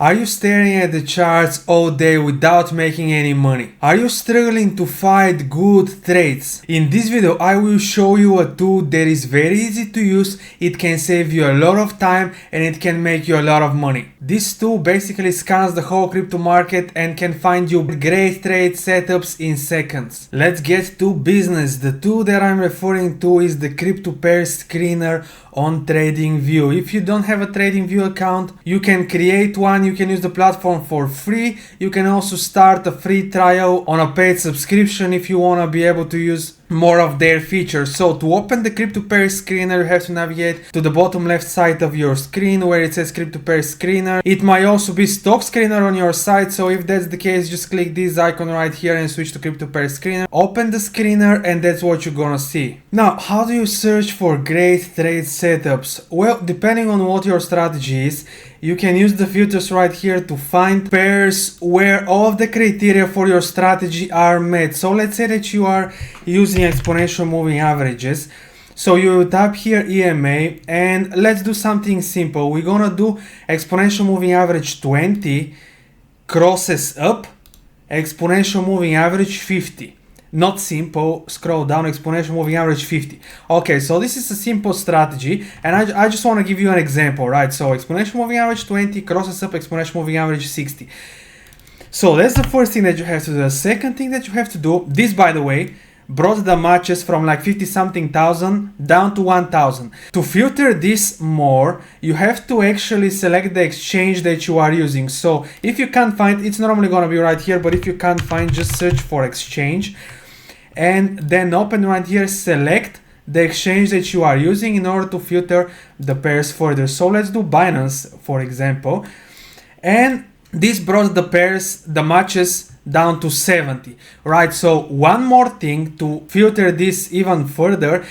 Are you staring at the charts all day without making any money? Are you struggling to find good trades? In this video I will show you a tool that is very easy to use, it can save you a lot of time and it can make you a lot of money. This tool basically scans the whole crypto market and can find you great trade setups in seconds. Let's get to business. The tool that I'm referring to is the crypto pair screener on TradingView. If you don't have a TradingView account, you can create one. You can use the platform for free. You can also start a free trial on a paid subscription if you want to be able to use more of their features. So to open the crypto pair screener, you have to navigate to the bottom left side of your screen where it says crypto pair screener. It might also be stock screener on your side, so if that's the case, just click this icon right here and switch to crypto pair screener. Open the screener and that's what you're gonna see. Now, how do you search for great trade setups? Well, depending on what your strategy is, you can use the filters right here to find pairs where all of the criteria for your strategy are met. So let's say that you are using exponential moving averages. So you will tap here EMA and let's do something simple. We're gonna do exponential moving average 20 crosses up, exponential moving average 50. Not simple, scroll down, exponential moving average 50. Okay, so this is a simple strategy and I just want to give you an example, right? So exponential moving average 20 crosses up exponential moving average 60. So that's the first thing that you have to do. The second thing that you have to do, this by the way, brought the matches from like 50 something thousand down to 1000. To filter this more, you have to actually select the exchange that you are using. So if you can't find, it's normally going to be right here, but if you can't find, just search for exchange and then open right here, select the exchange that you are using in order to filter the pairs further. So let's do Binance, for example, and this brought the pairs, the matches down to 70, right? So one more thing to filter this even further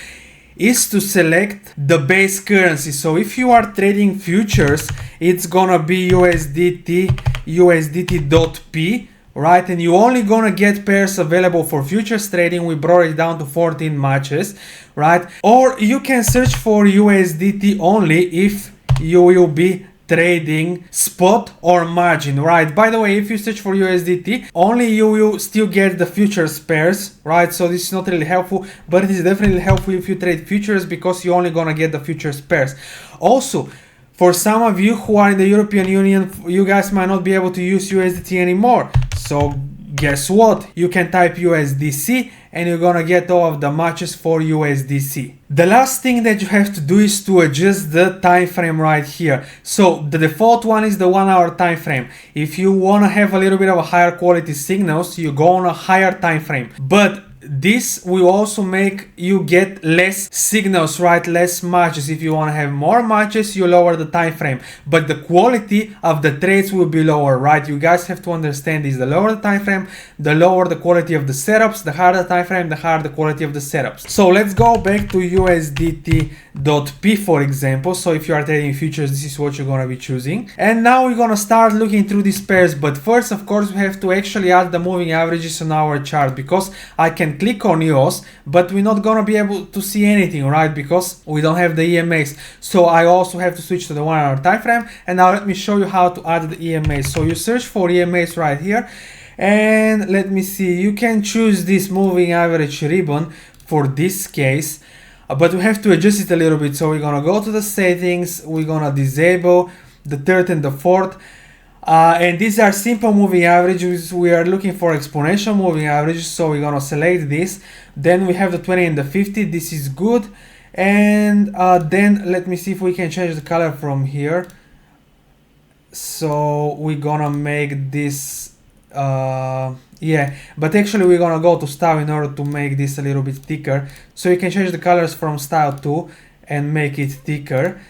is to select the base currency. So if you are trading futures, it's gonna be USDT, USDT.P, right? And you only gonna get pairs available for futures trading. We brought it down to 14 matches, right? Or you can search for USDT only if you will be trading spot or margin, right? By the way, if you search for USDT only, you will still get the futures pairs, right? So this is not really helpful, but it is definitely helpful if you trade futures because you're only gonna get the futures pairs. Also, for some of you who are in the European Union, you guys might not be able to use USDT anymore. So guess what? You can type USDC and you're gonna get all of the matches for USDC. The last thing that you have to do is to adjust the time frame right here. So the default one is the 1 hour time frame. If you wanna have a little bit of a higher quality signals, you go on a higher time frame. But this will also make you get less signals, right? Less matches. If you want to have more matches, you lower the time frame, but the quality of the trades will be lower, right? You guys have to understand this. The lower the time frame, the lower the quality of the setups. The higher the time frame, the higher the quality of the setups. So let's go back to USDT.P, for example. So if you are trading futures, this is what you're going to be choosing. And now we're going to start looking through these pairs. But first, of course, we have to actually add the moving averages on our chart because I can click on EOS, but we're not gonna be able to see anything, right? Because we don't have the EMAs. So I also have to switch to the 1 hour time frame. And now let me show you how to add the EMAs. So you search for EMAs right here, and let me see. You can choose this moving average ribbon for this case, but we have to adjust it a little bit. So we're gonna go to the settings. We're gonna disable the third and the fourth. And these are simple moving averages. We are looking for exponential moving averages, so we're gonna select this. Then we have the 20 and the 50. This is good. And then let me see if we can change the color from here. So we're gonna make this yeah, but actually we're gonna go to style in order to make this a little bit thicker. So you can change the colors from style too and make it thicker.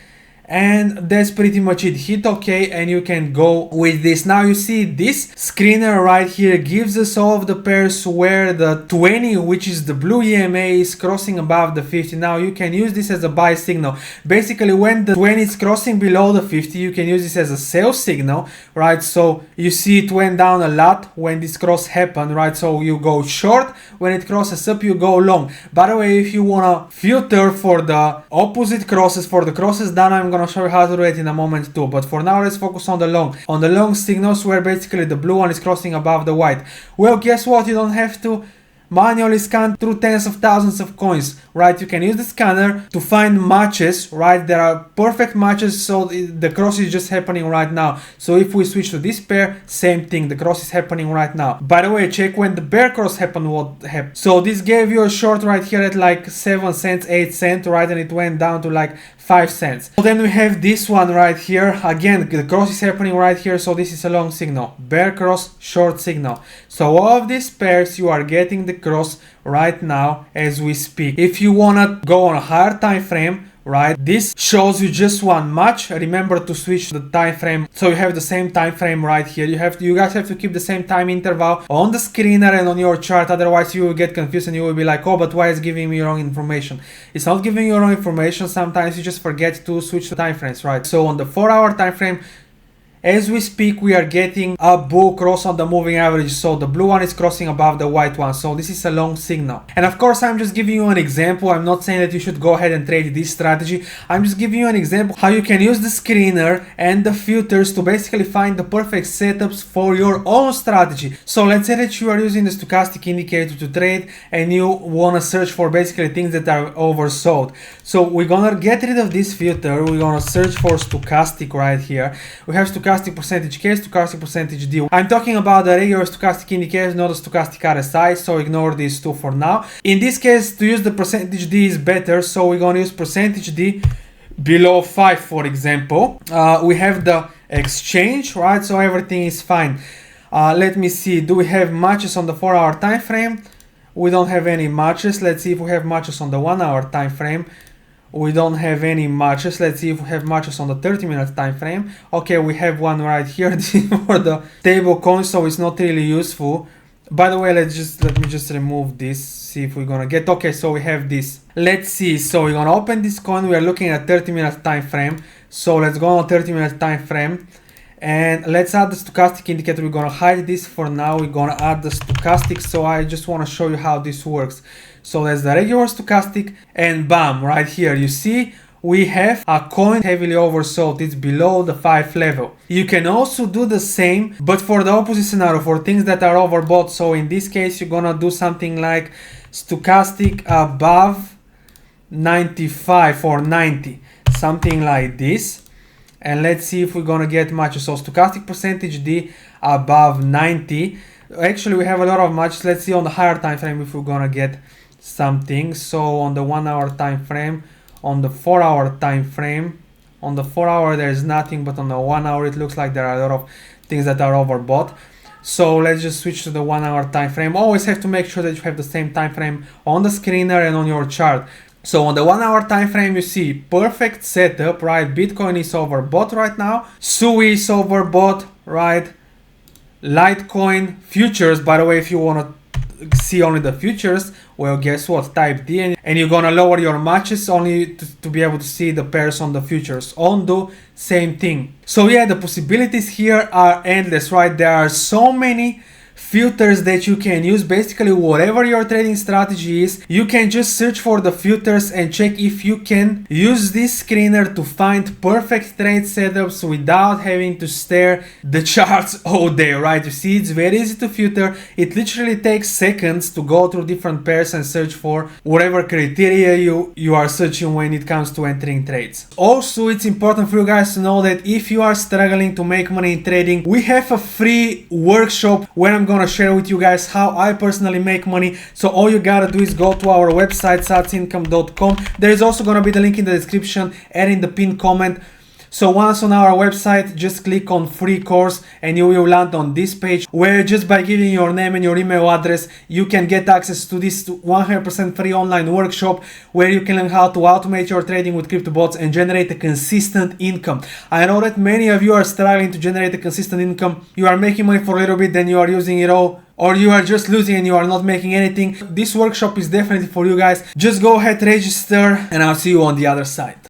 And that's pretty much it. Hit OK and you can go with this. Now you see this screener right here gives us all of the pairs where the 20, which is the blue EMA, is crossing above the 50. Now you can use this as a buy signal. Basically when the 20 is crossing below the 50, you can use this as a sell signal, right? So you see it went down a lot when this cross happened, right? So you go short. When it crosses up, you go long. By the way, if you wanna filter for the opposite crosses, for the crosses down, I'm gonna gonna show you how to do it in a moment too. But for now, let's focus on the long. On the long signals where basically the blue one is crossing above the white. Well, guess what? You don't have to manually scan through tens of thousands of coins, right? You can use the scanner to find matches, right? There are perfect matches, so the cross is just happening right now. So if we switch to this pair, same thing, the cross is happening right now. By the way, check when the bear cross happened, what happened. So this gave you a short right here at like 7 cents, 8 cents, right? And it went down to like 5 cents. So then we have this one right here. Again, the cross is happening right here, so this is a long signal. Bear cross, short signal. So all of these pairs, you are getting the cross right now as we speak. If you wanna go on a higher time frame, right, this shows you just one match. Remember to switch the time frame so you have the same time frame right here. You guys have to keep the same time interval on the screener and on your chart, otherwise you will get confused and you will be like, oh, but why is giving me wrong information? It's not giving you wrong information, sometimes you just forget to switch the time frames, right? So on the 4-hour time frame, as we speak, we are getting a bull cross on the moving average, so the blue one is crossing above the white one, so this is a long signal. And of course, I'm just giving you an example. I'm not saying that you should go ahead and trade this strategy. I'm just giving you an example how you can use the screener and the filters to basically find the perfect setups for your own strategy. So let's say that you are using the stochastic indicator to trade and you want to search for basically things that are oversold. So we're gonna get rid of this filter. We're gonna search for stochastic right here. We have stochastic percentage K, stochastic percentage D. I'm talking about the regular stochastic indicators, not the stochastic RSI, so ignore these two for now. In this case, to use the percentage D is better, so we're gonna use percentage D below 5, for example. We have the exchange, right? So everything is fine. Let me see, do we have matches on the 4-hour time frame? We don't have any matches. Let's see if we have matches on the 1-hour time frame. We don't have any matches. Let's see if we have matches on the 30-minute time frame. Okay, we have one right here for the stable coin, so it's not really useful. By the way, let me just remove this, see if we're gonna get. Okay, so we have this. Let's see, so we're gonna open this coin. We are looking at 30-minute time frame, so let's go on 30-minute time frame and let's add the stochastic indicator. We're gonna hide this for now. We're gonna add the stochastic, so I just want to show you how this works. So that's the regular stochastic, and bam, right here you see we have a coin heavily oversold. It's below the 5 level. You can also do the same, but for the opposite scenario, for things that are overbought. So in this case, you're gonna do something like stochastic above 95 or 90, something like this. And let's see if we're gonna get matches. So stochastic percentage D above 90. Actually, we have a lot of matches. Let's see on the higher time frame if we're gonna get something. So on the 1-hour time frame, on the 4-hour time frame, on the 4-hour there's nothing, but on the 1-hour it looks like there are a lot of things that are overbought. So let's just switch to the 1-hour time frame. Always have to make sure that you have the same time frame on the screener and on your chart. So on the 1-hour time frame, you see perfect setup, right? Bitcoin is overbought right now. SUI is overbought, right? Litecoin futures, by the way, if you want to see only the futures, well, guess what? Type D and you're gonna lower your matches only to be able to see the pairs on the futures. Undo, same thing. So yeah, the possibilities here are endless, right? There are so many filters that you can use. Basically, whatever your trading strategy is, you can just search for the filters and check if you can use this screener to find perfect trade setups without having to stare the charts all day, right? You see, it's very easy to filter. It literally takes seconds to go through different pairs and search for whatever criteria you are searching when it comes to entering trades. Also, it's important for you guys to know that if you are struggling to make money in trading, we have a free workshop where I'm gonna share with you guys how I personally make money. So all you gotta do is go to our website satsincome.com. There is also gonna be the link in the description and in the pinned comment. So once on our website, just click on free course and you will land on this page where just by giving your name and your email address, you can get access to this 100% free online workshop where you can learn how to automate your trading with crypto bots and generate a consistent income. I know that many of you are struggling to generate a consistent income. You are making money for a little bit, then you are using it all, or you are just losing and you are not making anything. This workshop is definitely for you guys. Just go ahead, register, and I'll see you on the other side.